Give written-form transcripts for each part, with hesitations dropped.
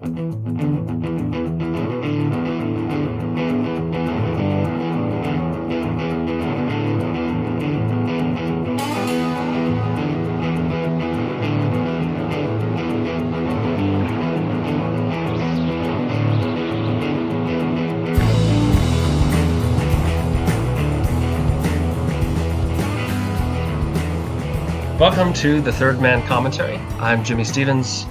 Welcome to the Third Man Commentary. I'm Jimmy Stevens.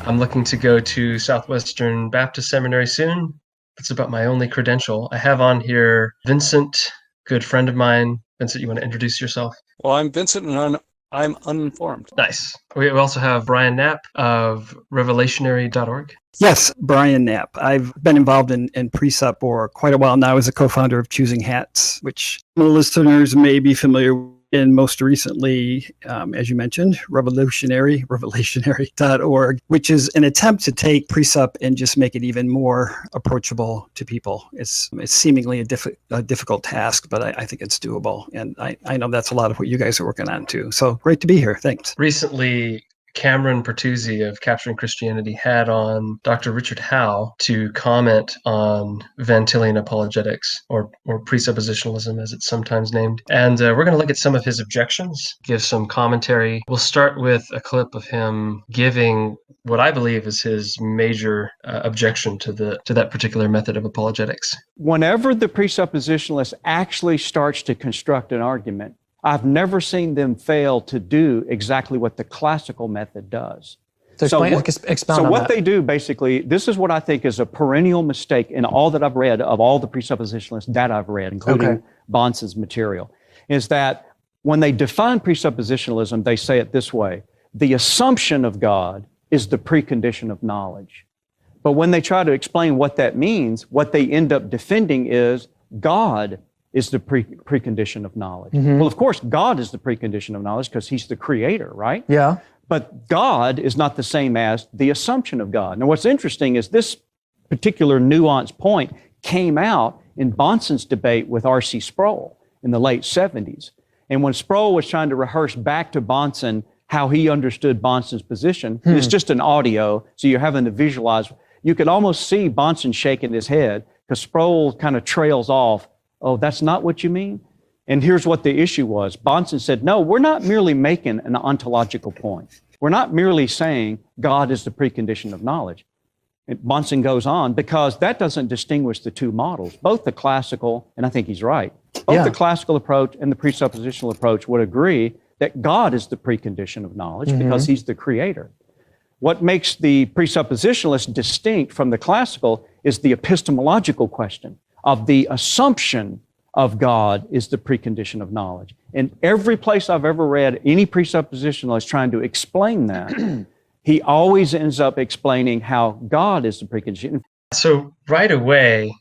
I'm looking to go to Southwestern Baptist Seminary soon. That's about my only credential. I have on here Vincent, good friend of mine. Vincent, you want to introduce yourself? Well, I'm Vincent, and I'm uninformed. Nice. We also have Brian Knapp of revelationary.org. Yes, Brian Knapp. I've been involved in Precept for quite a while now as a co-founder of Choosing Hats, which listeners may be familiar with. And most recently, as you mentioned, revelationary.org, which is an attempt to take Precept and just make it even more approachable to people. It's seemingly a difficult task, but I think it's doable. And I know that's a lot of what you guys are working on too. So great to be here. Thanks. Recently, Cameron Pertuzzi of Capturing Christianity had on Dr. Richard Howe to comment on Van Tillian apologetics, or presuppositionalism as it's sometimes named. And we're going to look at some of his objections, give some commentary. We'll start with a clip of him giving what I believe is his major objection to that particular method of apologetics. Whenever the presuppositionalist actually starts to construct an argument, I've never seen them fail to do exactly what the classical method does. So what they do, basically, this is what I think is a perennial mistake in all that I've read of all the presuppositionalists that I've read, including Bahnsen's material, is that when they define presuppositionalism, they say it this way: the assumption of God is the precondition of knowledge. But when they try to explain what that means, what they end up defending is God is the precondition of knowledge. Well, of course, God is the precondition of knowledge because He's the creator, right? Yeah. But God is not the same as the assumption of God. Now, what's interesting is this particular nuanced point came out in Bahnsen's debate with R.C. Sproul in the late 70s. And when Sproul was trying to rehearse back to Bahnsen how he understood Bahnsen's position, it's just an audio, so you're having to visualize. You could almost see Bahnsen shaking his head because Sproul kind of trails off. Oh, that's not what you mean? And here's what the issue was. Bahnsen said, no, we're not merely making an ontological point. We're not merely saying God is the precondition of knowledge. And Bahnsen goes on, because that doesn't distinguish the two models. Both the classical, and I think he's right, both the classical approach and the presuppositional approach would agree that God is the precondition of knowledge because He's the creator. What makes the presuppositionalist distinct from the classical is the epistemological question of the assumption of God is the precondition of knowledge. And every place I've ever read any presuppositionalist trying to explain that, he always ends up explaining how God is the precondition. So right away,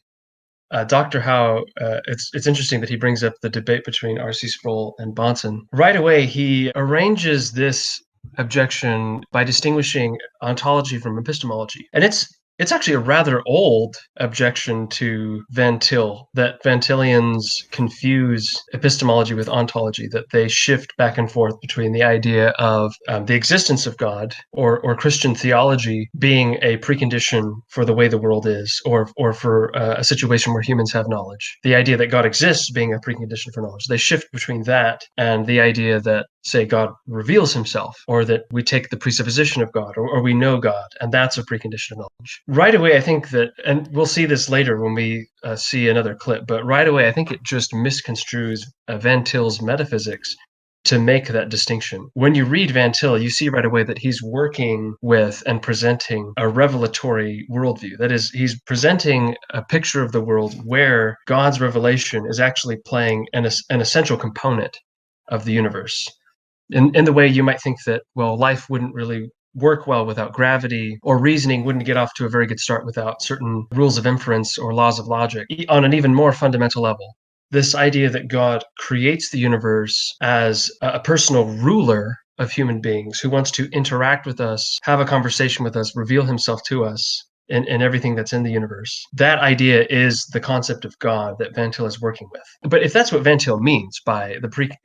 Dr. Howe, it's interesting that he brings up the debate between R.C. Sproul and Bahnsen. Right away, he arranges this objection by distinguishing ontology from epistemology. And it's actually a rather old objection to Van Til, that Van Tillians confuse epistemology with ontology, that they shift back and forth between the idea of the existence of God or Christian theology being a precondition for the way the world is, or for a situation where humans have knowledge. The idea that God exists being a precondition for knowledge. They shift between that and the idea that, say, God reveals Himself, or that we take the presupposition of God, or we know God, and that's a precondition of knowledge. Right away, I think that, and we'll see this later when we see another clip, but right away, I think it just misconstrues Van Til's metaphysics to make that distinction. When you read Van Til, you see right away that he's working with and presenting a revelatory worldview. That is, he's presenting a picture of the world where God's revelation is actually playing an essential component of the universe. In the way you might think that, well, life wouldn't really work well without gravity, or reasoning wouldn't get off to a very good start without certain rules of inference or laws of logic. On an even more fundamental level, this idea that God creates the universe as a personal ruler of human beings who wants to interact with us, have a conversation with us, reveal Himself to us in everything that's in the universe. That idea is the concept of God that Van Til is working with. But if that's what Van Til means by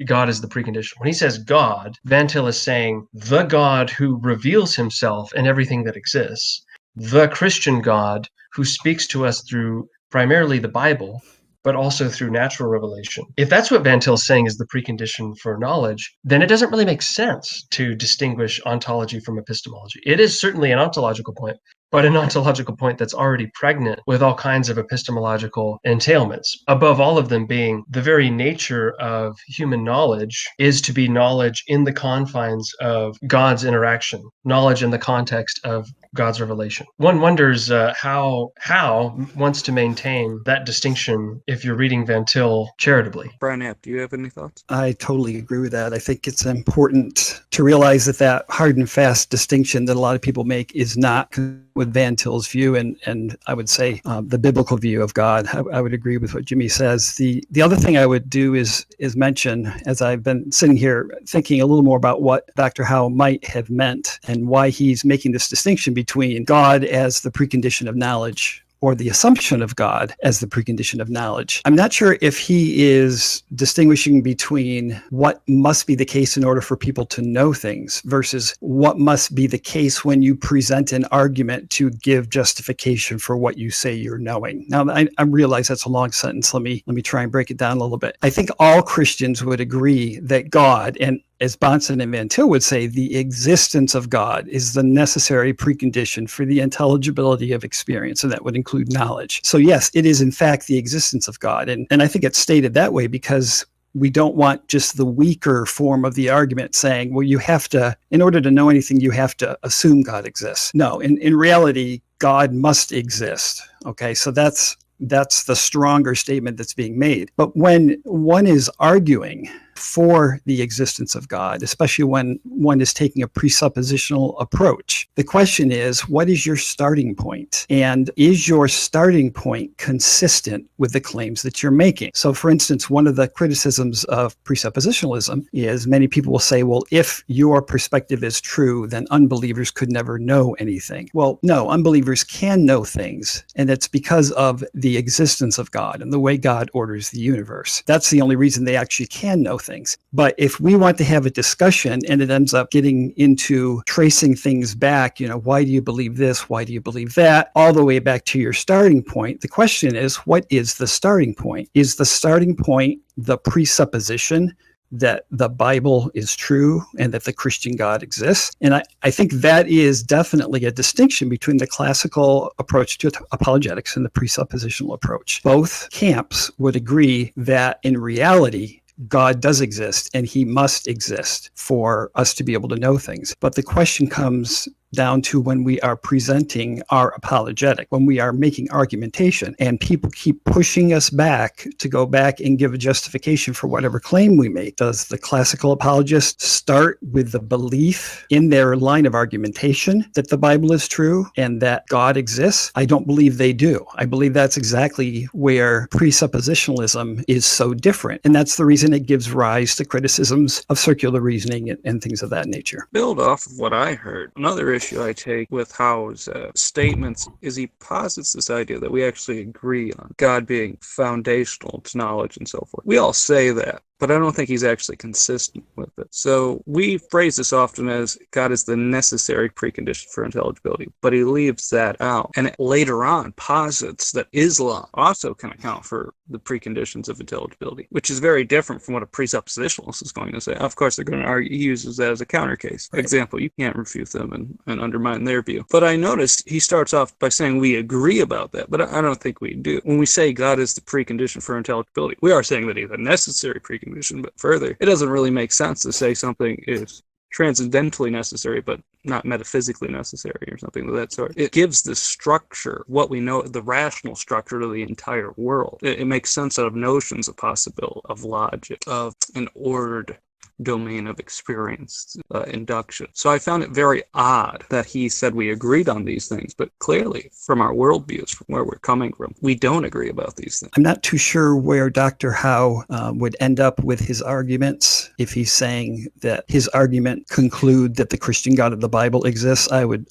God is the precondition, when he says God, Van Til is saying the God who reveals Himself in everything that exists. the Christian God who speaks to us through primarily the Bible, but also through natural revelation. If that's what Van Til's saying is the precondition for knowledge, then it doesn't really make sense to distinguish ontology from epistemology. It is certainly an ontological point, but an ontological point that's already pregnant with all kinds of epistemological entailments. Above all of them being the very nature of human knowledge is to be knowledge in the confines of God's interaction, knowledge in the context of God's revelation. One wonders how Howe wants to maintain that distinction if you're reading Van Til charitably. Brian Knapp, do you have any thoughts? I totally agree with that. I think it's important to realize that hard and fast distinction that a lot of people make is not with Van Til's view, and I would say the biblical view of God. I would agree with what Jimmy says. The other thing I would do is mention, as I've been sitting here thinking a little more about what Dr. Howe might have meant and why he's making this distinction between God as the precondition of knowledge or the assumption of God as the precondition of knowledge. I'm not sure if he is distinguishing between what must be the case in order for people to know things versus what must be the case when you present an argument to give justification for what you say you're knowing. Now, I realize that's a long sentence. Let me try and break it down a little bit. I think all Christians would agree that God, and as Bahnsen and Van Til would say, the existence of God is the necessary precondition for the intelligibility of experience, and that would include knowledge. So yes, it is in fact the existence of God. And I think it's stated that way because we don't want just the weaker form of the argument saying, well, you have to, in order to know anything, you have to assume God exists. No, in reality, God must exist. Okay, so that's the stronger statement that's being made. But when one is arguing for the existence of God, especially when one is taking a presuppositional approach, the question is, what is your starting point? And is your starting point consistent with the claims that you're making? So for instance, one of the criticisms of presuppositionalism is many people will say, well, if your perspective is true, then unbelievers could never know anything. Well, no, unbelievers can know things, and it's because of the existence of God and the way God orders the universe. That's the only reason they actually can know things. But if we want to have a discussion and it ends up getting into tracing things back, why do you believe this? Why do you believe that? All the way back to your starting point. The question is, what is the starting point? Is the starting point the presupposition that the Bible is true and that the Christian God exists? And I think that is definitely a distinction between the classical approach to apologetics and the presuppositional approach. Both camps would agree that in reality, God does exist and he must exist for us to be able to know things. But the question comes down to when we are presenting our apologetic, when we are making argumentation, and people keep pushing us back to go back and give a justification for whatever claim we make. Does the classical apologist start with the belief in their line of argumentation that the Bible is true and that God exists? I don't believe they do. I believe that's exactly where presuppositionalism is so different. And that's the reason it gives rise to criticisms of circular reasoning and things of that nature. Build off of what I heard. Another issue I take with Howe's statements is he posits this idea that we actually agree on God being foundational to knowledge and so forth. We all say that, but I don't think he's actually consistent with it. So we phrase this often as God is the necessary precondition for intelligibility, but he leaves that out. And it later on posits that Islam also can account for the preconditions of intelligibility, which is very different from what a presuppositionalist is going to say. Of course, they're going to argue, he uses that as a counter case. For example, you can't refute them and undermine their view. But I noticed he starts off by saying we agree about that, but I don't think we do. When we say God is the precondition for intelligibility, we are saying that he's a necessary precondition, but further, it doesn't really make sense to say something is transcendentally necessary, but not metaphysically necessary or something of that sort. It gives the structure, what we know, the rational structure to the entire world. It makes sense out of notions of possibility, of logic, of an ordered domain of experience, induction. So I found it very odd that he said we agreed on these things, but clearly from our worldviews, from where we're coming from, we don't agree about these things. I'm not too sure where Dr. Howe would end up with his arguments. If he's saying that his argument conclude that the Christian God of the Bible exists, I would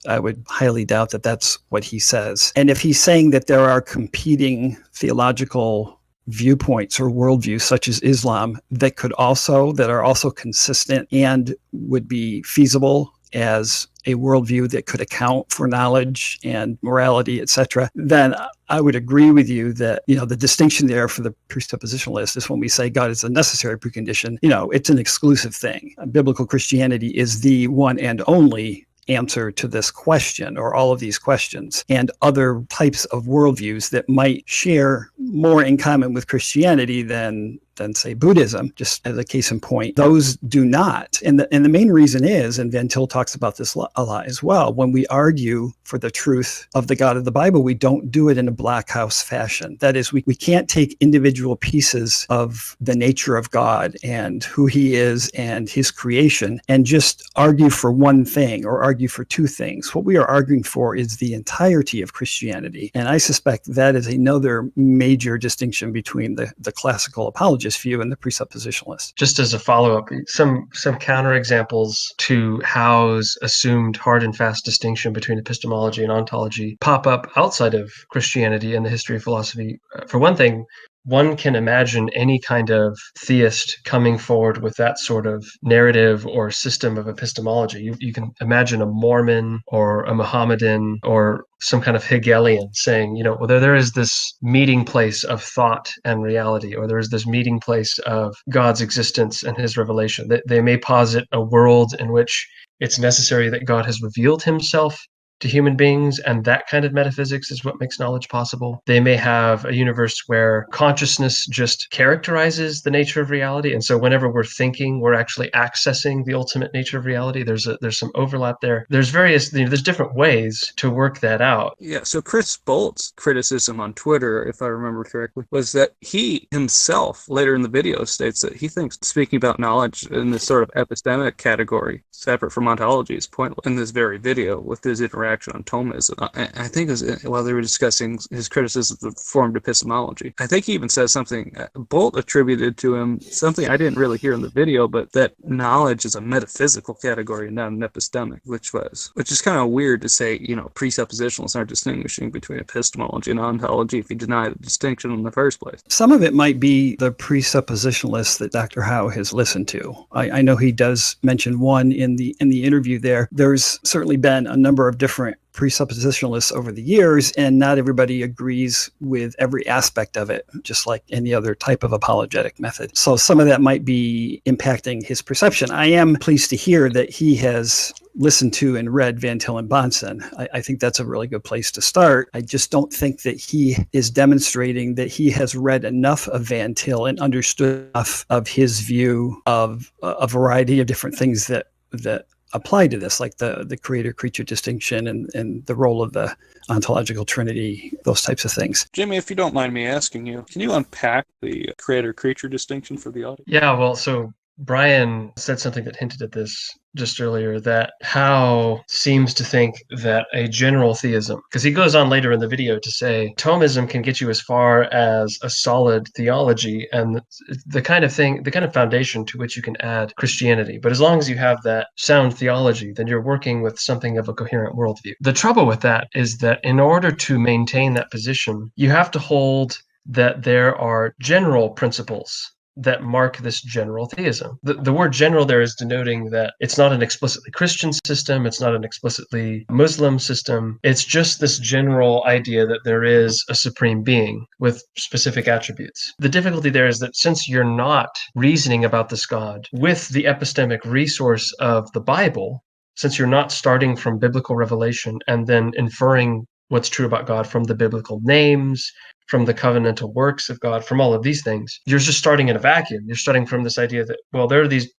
highly doubt that that's what he says. And if he's saying that there are competing theological viewpoints or worldviews such as Islam that are also consistent and would be feasible as a worldview that could account for knowledge and morality, etc., then I would agree with you that, the distinction there for the presuppositionalist is when we say God is a necessary precondition, it's an exclusive thing. Biblical Christianity is the one and only answer to this question or all of these questions, and other types of worldviews that might share more in common with Christianity than say Buddhism, just as a case in point, those do not. And the main reason is, and Van Til talks about this a lot as well, when we argue for the truth of the God of the Bible, we don't do it in a black house fashion. That is, we can't take individual pieces of the nature of God and who he is and his creation and just argue for one thing or argue for two things. What we are arguing for is the entirety of Christianity. And I suspect that is another major distinction between the classical apologist view and the presuppositionalist. Just as a follow-up, some counterexamples to Howe's assumed hard and fast distinction between epistemology and ontology pop up outside of Christianity and the history of philosophy. For one thing, one can imagine any kind of theist coming forward with that sort of narrative or system of epistemology. You can imagine a Mormon or a Mohammedan or some kind of Hegelian saying, well, there is this meeting place of thought and reality, or there is this meeting place of God's existence and his revelation. They may posit a world in which it's necessary that God has revealed himself to human beings, and that kind of metaphysics is what makes knowledge possible. They may have a universe where consciousness just characterizes the nature of reality, and so whenever we're thinking, we're actually accessing the ultimate nature of reality. There's some overlap there. There's there's different ways to work that out. Yeah, so Chris Bolt's criticism on Twitter, if I remember correctly, was that he himself, later in the video, states that he thinks speaking about knowledge in this sort of epistemic category, separate from ontology, is pointless in this very video with his interaction on Thomism. I think it was while they were discussing his criticism of formed epistemology. I think he even says something, Bolt attributed to him something I didn't really hear in the video, but that knowledge is a metaphysical category and not an epistemic, which is kind of weird to say, presuppositionalists aren't distinguishing between epistemology and ontology if you deny the distinction in the first place. Some of it might be the presuppositionalists that Dr. Howe has listened to. I know he does mention one in the interview there. There's certainly been a number of different presuppositionalists over the years, and not everybody agrees with every aspect of it, just like any other type of apologetic method. So some of that might be impacting his perception. I am pleased to hear that he has listened to and read Van Til and Bahnsen. I think that's a really good place to start. I just don't think that he is demonstrating that he has read enough of Van Til and understood enough of his view of a variety of different things that apply to this, like the creator-creature distinction and the role of the ontological trinity, those types of things. Jimmy, if you don't mind me asking you, can you unpack the creator-creature distinction for the audience? Yeah, well, so Brian said something that hinted at this just earlier, that Howe seems to think that a general theism, because he goes on later in the video to say Thomism can get you as far as a solid theology and the kind of foundation to which you can add Christianity. But as long as you have that sound theology, then you're working with something of a coherent worldview. The trouble with that is that in order to maintain that position, you have to hold that there are general principles that mark this general theism. The word general there is denoting that it's not an explicitly Christian system, it's not an explicitly Muslim system, it's just this general idea that there is a supreme being with specific attributes. The difficulty there is that since you're not reasoning about this God with the epistemic resource of the Bible, since you're not starting from biblical revelation and then inferring what's true about God from the biblical names, from the covenantal works of God, from all of these things, you're just starting in a vacuum. You're starting from this idea that, well, there are these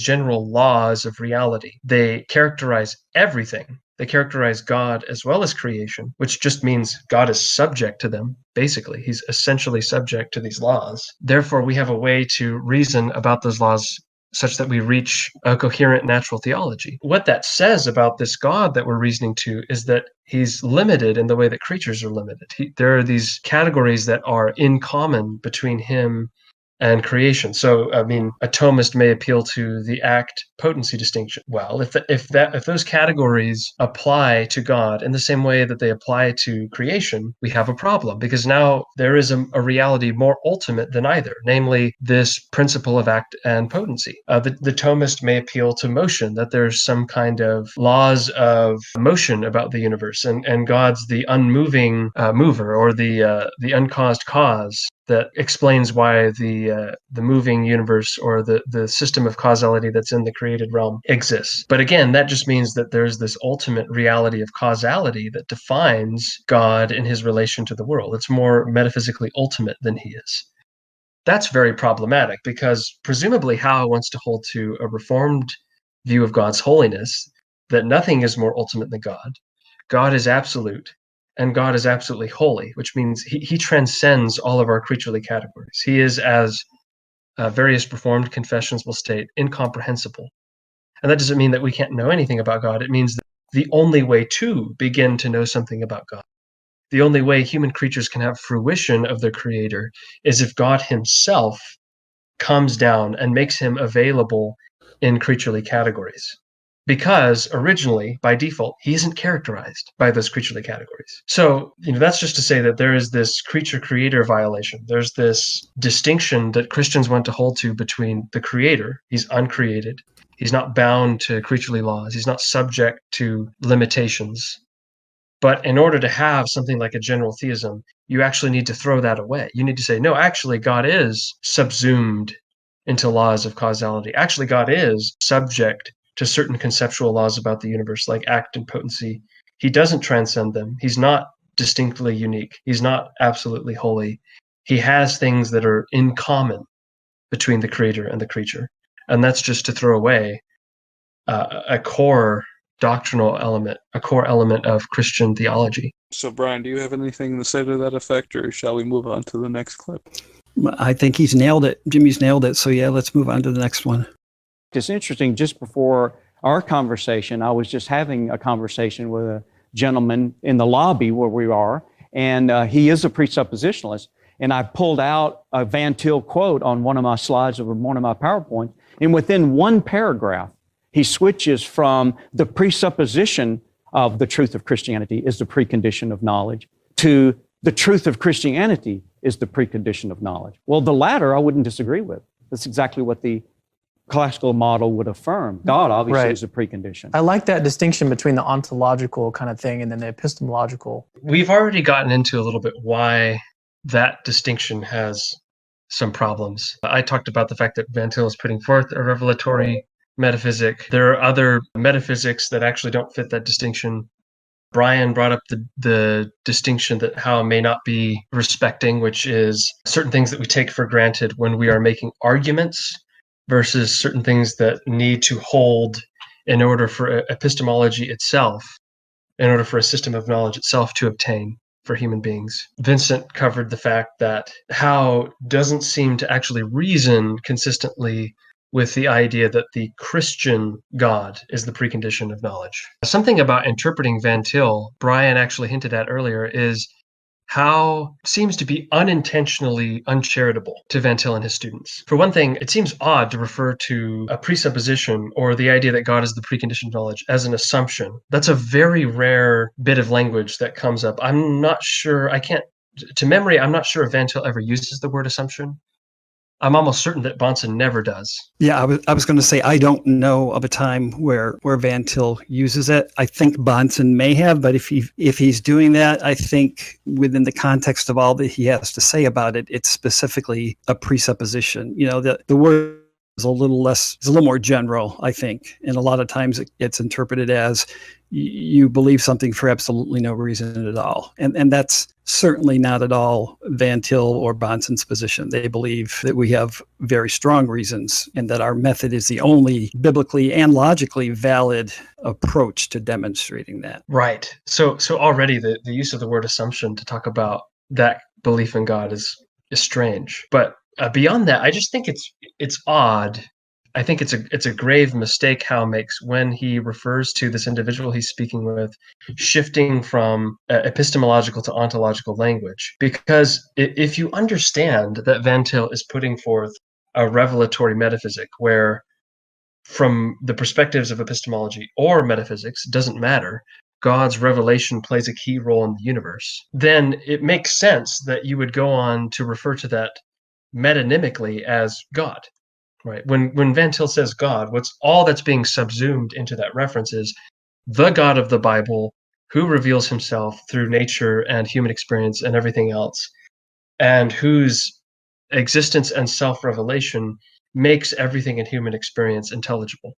general laws of reality. They characterize everything. They characterize God as well as creation, which just means God is subject to them. Basically, he's essentially subject to these laws. Therefore, we have a way to reason about those laws such that we reach a coherent natural theology. What that says about this God that we're reasoning to is that he's limited in the way that creatures are limited. There are these categories that are in common between him and creation. So, I mean, a Thomist may appeal to the act-potency distinction. Well, if those categories apply to God in the same way that they apply to creation, we have a problem, because now there is a reality more ultimate than either, namely this principle of act and potency. The Thomist may appeal to motion, that there's some kind of laws of motion about the universe, and God's the unmoving mover, or the uncaused cause that explains why the moving universe, or the system of causality that's in the created realm, exists. But again, that just means that there's this ultimate reality of causality that defines God in his relation to the world. It's more metaphysically ultimate than he is. That's very problematic, because presumably Howe wants to hold to a reformed view of God's holiness, that nothing is more ultimate than God. God is absolute, and God is absolutely holy, which means he transcends all of our creaturely categories. He is, as various Reformed confessions will state, incomprehensible. And that doesn't mean that we can't know anything about God. It means that the only way to begin to know something about God, the only way human creatures can have fruition of their Creator, is if God himself comes down and makes him available in creaturely categories. Because originally, by default, he isn't characterized by those creaturely categories. So, that's just to say that there is this creature-creator violation. There's this distinction that Christians want to hold to between the Creator, he's uncreated, he's not bound to creaturely laws, he's not subject to limitations. But in order to have something like a general theism, you actually need to throw that away. You need to say, no, actually, God is subsumed into laws of causality. Actually, God is subject to certain conceptual laws about the universe, like act and potency. He doesn't transcend them. He's not distinctly unique. He's not absolutely holy. He has things that are in common between the creator and the creature. And that's just to throw away a core doctrinal element, a core element of Christian theology. So, Brian, do you have anything to say to that effect, or shall we move on to the next clip? I think he's nailed it. Jimmy's nailed it. So yeah, let's move on to the next one. It's interesting, just before our conversation, I was just having a conversation with a gentleman in the lobby where we are, and he is a presuppositionalist. And I pulled out a Van Til quote on one of my slides of one of my PowerPoints, and within one paragraph, he switches from the presupposition of the truth of Christianity is the precondition of knowledge to the truth of Christianity is the precondition of knowledge. Well, the latter I wouldn't disagree with. That's exactly what the classical model would affirm. God obviously is a precondition. I like that distinction between the ontological kind of thing and then the epistemological. We've already gotten into a little bit why that distinction has some problems. I talked about the fact that Van Til is putting forth a revelatory metaphysic. There are other metaphysics that actually don't fit that distinction. Brian brought up the distinction that Howe may not be respecting, which is certain things that we take for granted when we are making arguments versus certain things that need to hold in order for epistemology itself, in order for a system of knowledge itself to obtain for human beings. Vincent covered the fact that Howe doesn't seem to actually reason consistently with the idea that the Christian God is the precondition of knowledge. Something about interpreting Van Til, Brian actually hinted at earlier, is Howe seems to be unintentionally uncharitable to Van Til and his students. For one thing, it seems odd to refer to a presupposition or the idea that God is the precondition of knowledge as an assumption. That's a very rare bit of language that comes up. I'm not sure, to memory, I'm not sure if Van Til ever uses the word assumption. I'm almost certain that Bahnsen never does. Yeah, I was going to say I don't know of a time where Van Til uses it. I think Bahnsen may have, but if he's doing that, I think within the context of all that he has to say about it, it's specifically a presupposition. The word is a little more general, I think, and a lot of times it's interpreted as you believe something for absolutely no reason at all, and that's certainly not at all Van Til or Bahnsen's position. They believe that we have very strong reasons and that our method is the only biblically and logically valid approach to demonstrating that. Right. So already the use of the word assumption to talk about that belief in God is strange. But beyond that, I just think it's odd I think it's a grave mistake Howe makes when he refers to this individual he's speaking with shifting from epistemological to ontological language. Because if you understand that Van Til is putting forth a revelatory metaphysic where, from the perspectives of epistemology or metaphysics, doesn't matter, God's revelation plays a key role in the universe, then it makes sense that you would go on to refer to that metonymically as God. Right. When Van Til says God, what's all that's being subsumed into that reference is the God of the Bible who reveals himself through nature and human experience and everything else, and whose existence and self-revelation makes everything in human experience intelligible.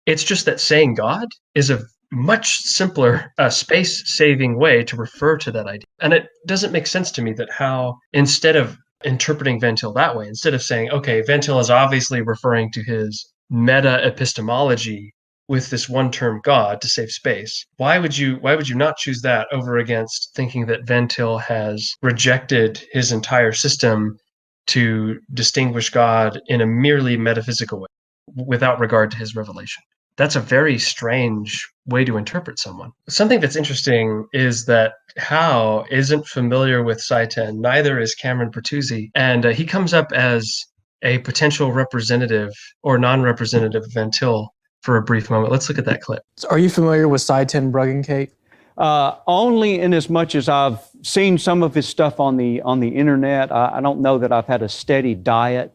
It's just that saying God is a much simpler, space-saving way to refer to that idea. And it doesn't make sense to me that how, instead of interpreting Van Til that way, instead of saying, okay, Van Til is obviously referring to his meta-epistemology with this one-term God to save space, why would you not choose that over against thinking that Van Til has rejected his entire system to distinguish God in a merely metaphysical way without regard to his revelation? That's a very strange way to interpret someone. Something that's interesting is that Howe isn't familiar with Sci-10, neither is Cameron Bertuzzi, and he comes up as a potential representative or non-representative of Van Til for a brief moment. Let's look at that clip. So are you familiar with Sci-10 Bruggencate? Only in as much as I've seen some of his stuff on the internet. I don't know that I've had a steady diet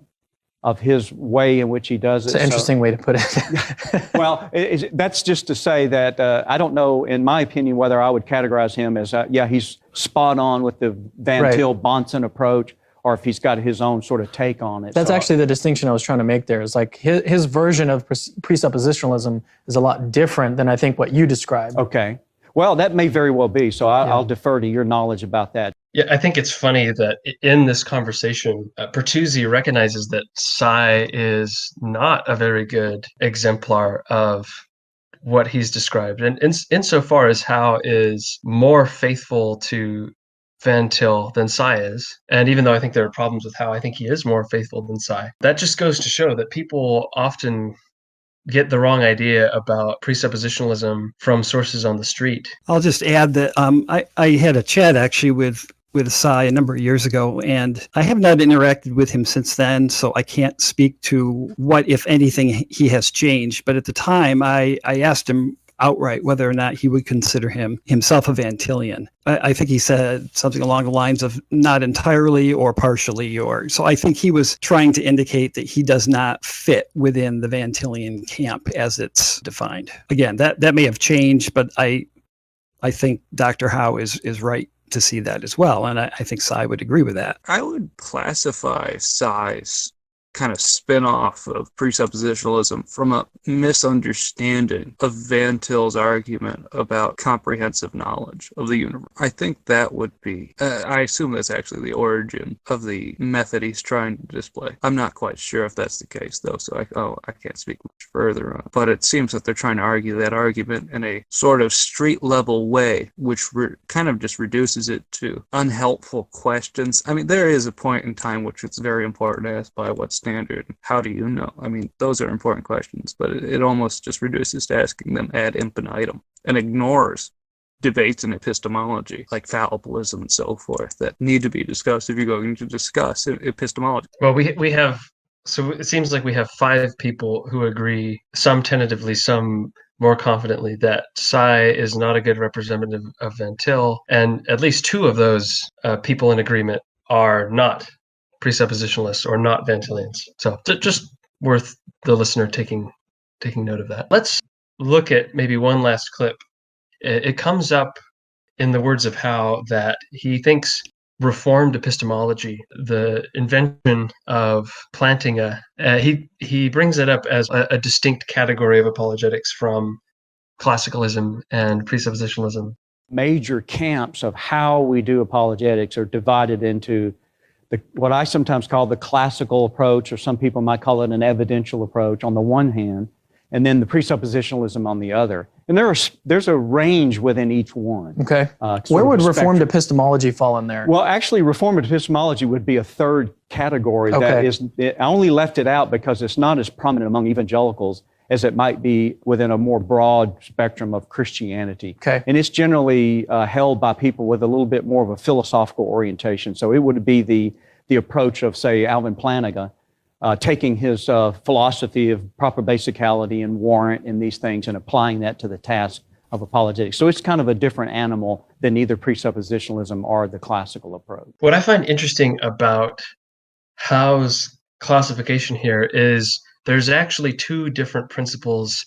of his way in which he does it. It's an interesting way to put it. Well, that's just to say that I don't know, in my opinion, whether I would categorize him as, he's spot on with the Van Til Bonson approach, or if he's got his own sort of take on it. That's actually the distinction I was trying to make there. Is like his version of presuppositionalism is a lot different than I think what you described. Okay. Well, that may very well be. So I'll defer to your knowledge about that. Yeah, I think it's funny that in this conversation, Bertuzzi recognizes that Sci is not a very good exemplar of what he's described. And insofar as Howe is more faithful to Van Til than Sci is, and even though I think there are problems with Howe, I think he is more faithful than Sci. That just goes to show that people often get the wrong idea about presuppositionalism from sources on the street. I'll just add that I had a chat actually with Sci a number of years ago, and I have not interacted with him since then, so I can't speak to what, if anything, he has changed. But at the time, I asked him outright whether or not he would consider himself a Van Tilian. I think he said something along the lines of not entirely or partially, so I think he was trying to indicate that he does not fit within the Van Tilian camp as it's defined. Again, that may have changed, but I think Dr. Howe is right to see that as well, and I think Sci would agree with that. I would classify Sci's kind of spin-off of presuppositionalism from a misunderstanding of Van Til's argument about comprehensive knowledge of the universe. I think that would be, I assume that's actually the origin of the method he's trying to display. I'm not quite sure if that's the case, though, so I can't speak much further on it. But it seems that they're trying to argue that argument in a sort of street-level way, which kind of just reduces it to unhelpful questions. I mean, there is a point in time which it's very important to ask by what standard. How do you know? I mean, those are important questions, but it almost just reduces to asking them ad infinitum and ignores debates in epistemology, like fallibilism and so forth, that need to be discussed if you're going to discuss epistemology. Well, we have, so it seems like we have 5 people who agree, some tentatively, some more confidently, that Sci is not a good representative of Van Til, and at least 2 of those people in agreement are not presuppositionalists or not Van Tilians. So just worth the listener taking note of that. Let's look at maybe one last clip. It comes up in the words of Howe that he thinks reformed epistemology, the invention of Plantinga, he brings it up as a distinct category of apologetics from classicalism and presuppositionalism. Major camps of how we do apologetics are divided into what I sometimes call the classical approach, or some people might call it an evidential approach on the one hand, and then the presuppositionalism on the other. And there's a range within each one. Okay. Sort Where of would a Reformed spectrum. epistemology fall in there? Well, actually, Reformed epistemology would be a third category. Okay. I only left it out because it's not as prominent among evangelicals as it might be within a more broad spectrum of Christianity. Okay. And it's generally held by people with a little bit more of a philosophical orientation. So it would be the approach of, say, Alvin Plantinga, taking his philosophy of proper basicality and warrant and these things and applying that to the task of apologetics. So it's kind of a different animal than either presuppositionalism or the classical approach. What I find interesting about Howe's classification here is there's actually two different principles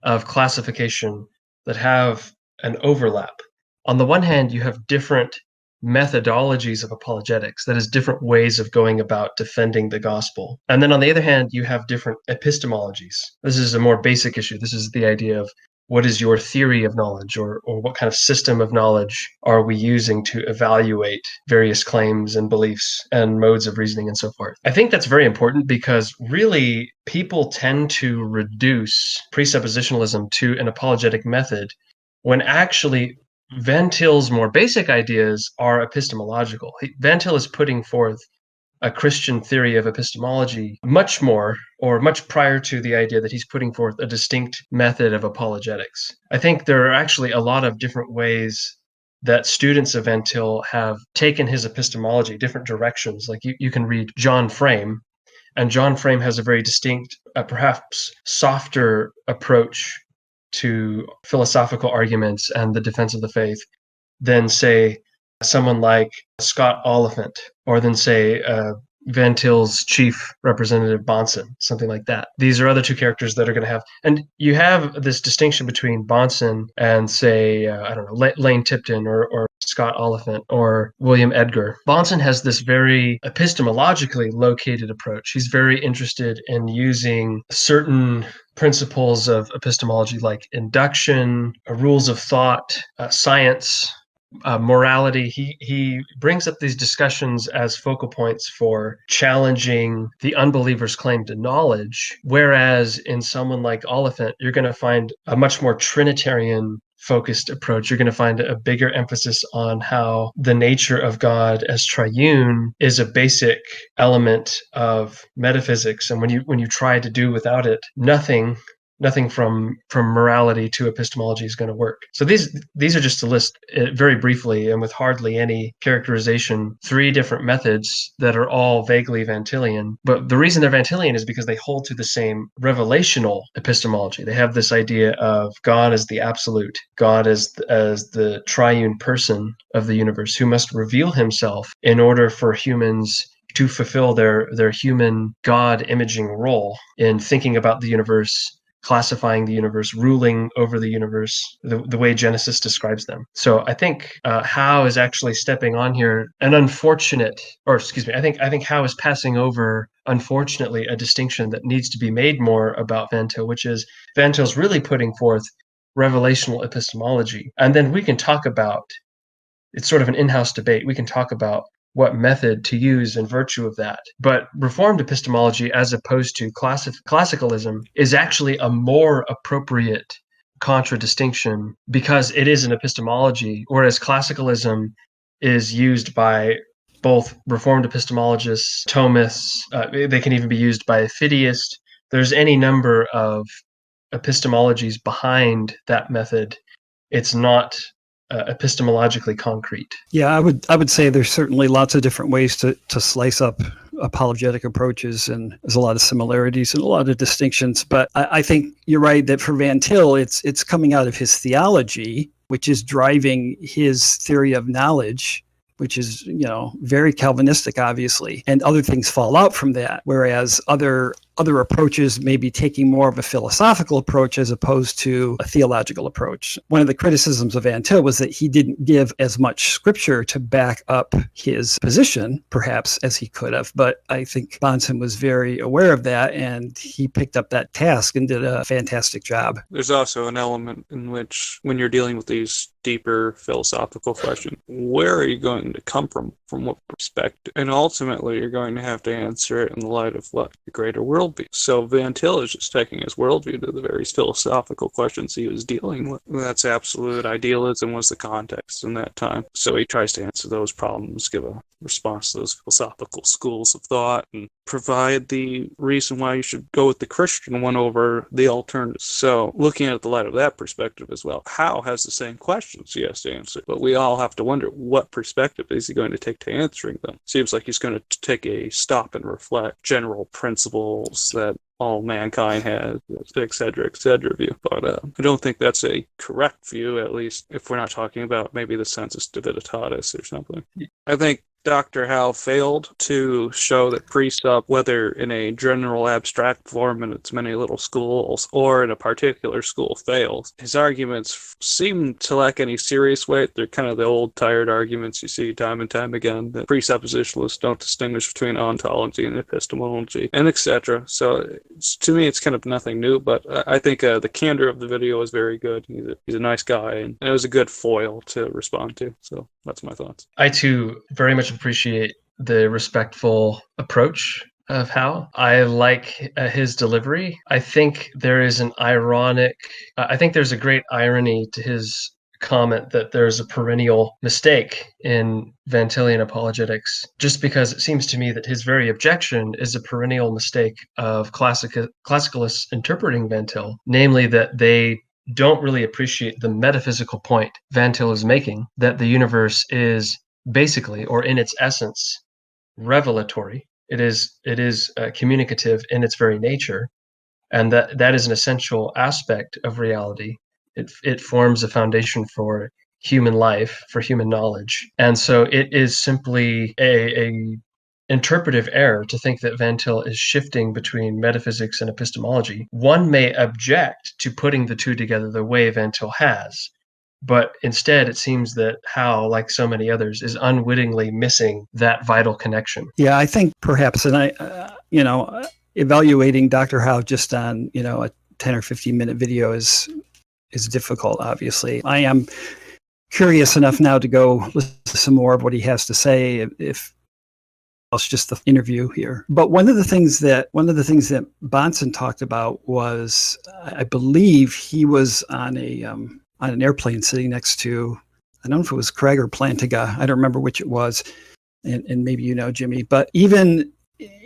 of classification that have an overlap. On the one hand, you have different methodologies of apologetics, that is, different ways of going about defending the gospel. And then on the other hand, you have different epistemologies. This is a more basic issue. This is the idea of what is your theory of knowledge, or what kind of system of knowledge are we using to evaluate various claims and beliefs and modes of reasoning and so forth. I think that's very important because really people tend to reduce presuppositionalism to an apologetic method when actually Van Til's more basic ideas are epistemological. Van Til is putting forth a Christian theory of epistemology much prior to the idea that he's putting forth a distinct method of apologetics. I think there are actually a lot of different ways that students of Van Til have taken his epistemology, different directions. Like you can read John Frame, and John Frame has a very distinct, perhaps softer approach to philosophical arguments and the defense of the faith than, say, someone like Scott Oliphant, or than, say, Van Til's chief representative Bahnsen, something like that. These are other two characters that are going to have, and you have this distinction between Bahnsen and, say, I don't know, Lane Tipton or Scott Oliphant or William Edgar. Bahnsen has this very epistemologically located approach. He's very interested in using certain principles of epistemology like induction, rules of thought, science, morality. He brings up these discussions as focal points for challenging the unbeliever's claim to knowledge, whereas in someone like Oliphant, you're going to find a much more Trinitarian focused approach. You're going to find a bigger emphasis on how the nature of God as triune is a basic element of metaphysics, and when you try to do without it, nothing from morality to epistemology is going to work. So these are just to list very briefly and with hardly any characterization, three different methods that are all vaguely Van Tilian. But the reason they're Van Tilian is because they hold to the same revelational epistemology. They have this idea of God as the absolute, God as the triune person of the universe who must reveal himself in order for humans to fulfill their human God imaging role in thinking about the universe, classifying the universe, ruling over the universe, the way Genesis describes them. So I think Howe is actually stepping on here I think Howe is passing over, unfortunately, a distinction that needs to be made more about Van Til, which is Van Til's really putting forth revelational epistemology. And then we can talk about, it's sort of an in-house debate, we can talk about what method to use in virtue of that. But Reformed epistemology, as opposed to classicalism, is actually a more appropriate contradistinction because it is an epistemology, whereas classicalism is used by both Reformed epistemologists, Thomists, they can even be used by a fideist. There's any number of epistemologies behind that method. It's not epistemologically concrete. Yeah, I would say there's certainly lots of different ways to slice up apologetic approaches, and there's a lot of similarities and a lot of distinctions. But I think you're right that for Van Til, it's coming out of his theology, which is driving his theory of knowledge, which is, very Calvinistic, obviously, and other things fall out from that. Whereas other approaches may be taking more of a philosophical approach as opposed to a theological approach. One of the criticisms of Van Til was that he didn't give as much scripture to back up his position, perhaps, as he could have. But I think Bahnsen was very aware of that, and he picked up that task and did a fantastic job. There's also an element in which, when you're dealing with these deeper philosophical question. Where are you going to come from what perspective? And ultimately, you're going to have to answer it in the light of what? The greater worldview. So Van Til is just taking his worldview to the very philosophical questions he was dealing with. That's absolute idealism was the context in that time. So he tries to answer those problems, give a response to those philosophical schools of thought, and provide the reason why you should go with the Christian one over the alternative. So looking at the light of that perspective as well, Howe has the same questions he has to answer, but we all have to wonder what perspective is he going to take to answering them. Seems like he's going to take a stop and reflect general principles that all mankind has, et cetera, view. But I don't think that's a correct view, at least if we're not talking about maybe the sensus divinitatis or something. I think Dr. Howe failed to show that precept, whether in a general abstract form in its many little schools or in a particular school, fails. His arguments seem to lack any serious weight. They're kind of the old, tired arguments you see time and time again, that presuppositionalists don't distinguish between ontology and epistemology, and etc. So to me, it's kind of nothing new, but I think the candor of the video is very good. He's a nice guy, and it was a good foil to respond to. So that's my thoughts. I too very much appreciate the respectful approach of Howe. I like his delivery. I think there's a great irony to his comment that there's a perennial mistake in Van Tilian apologetics, just because it seems to me that his very objection is a perennial mistake of classicalists interpreting Van Til, namely that they don't really appreciate the metaphysical point Van Til is making, that the universe is basically, or in its essence, revelatory. It is communicative in its very nature, and that is an essential aspect of reality. It forms a foundation for human life, for human knowledge, and so it is simply a interpretive error to think that Van Til is shifting between metaphysics and epistemology. One may object to putting the two together the way Van Til has, but instead it seems that Howe, like so many others, is unwittingly missing that vital connection. Yeah, I think perhaps, and evaluating Dr. Howe just on, a 10 or 15 minute video is difficult, obviously. I am curious enough now to go listen to some more of what he has to say, if it's just the interview here. But one of the things that Bahnsen talked about was, I believe he was on an airplane sitting next to, I don't know if it was Craig or Plantinga, I don't remember which it was, and maybe Jimmy, but even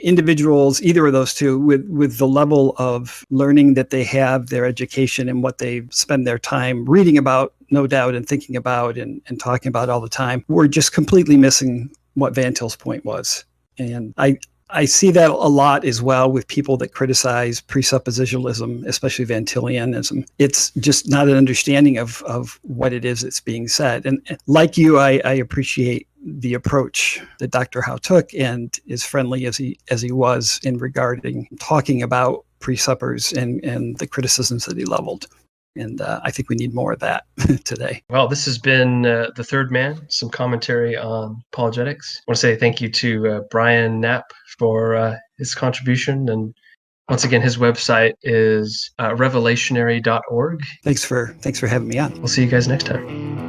individuals, either of those two, with the level of learning that they have, their education, and what they spend their time reading about, no doubt, and thinking about and talking about all the time, were just completely missing what Van Til's point was. And I see that a lot as well with people that criticize presuppositionalism, especially Van Tilianism. It's just not an understanding of what it is that's being said. And like you, I appreciate the approach that Dr. Howe took, and as friendly as he was in regarding talking about presuppers and the criticisms that he leveled. And I think we need more of that today. Well, this has been The Third Man, some commentary on apologetics. I want to say thank you to Brian Knapp for his contribution. And once again, his website is revelationary.org. Thanks for having me on. We'll see you guys next time.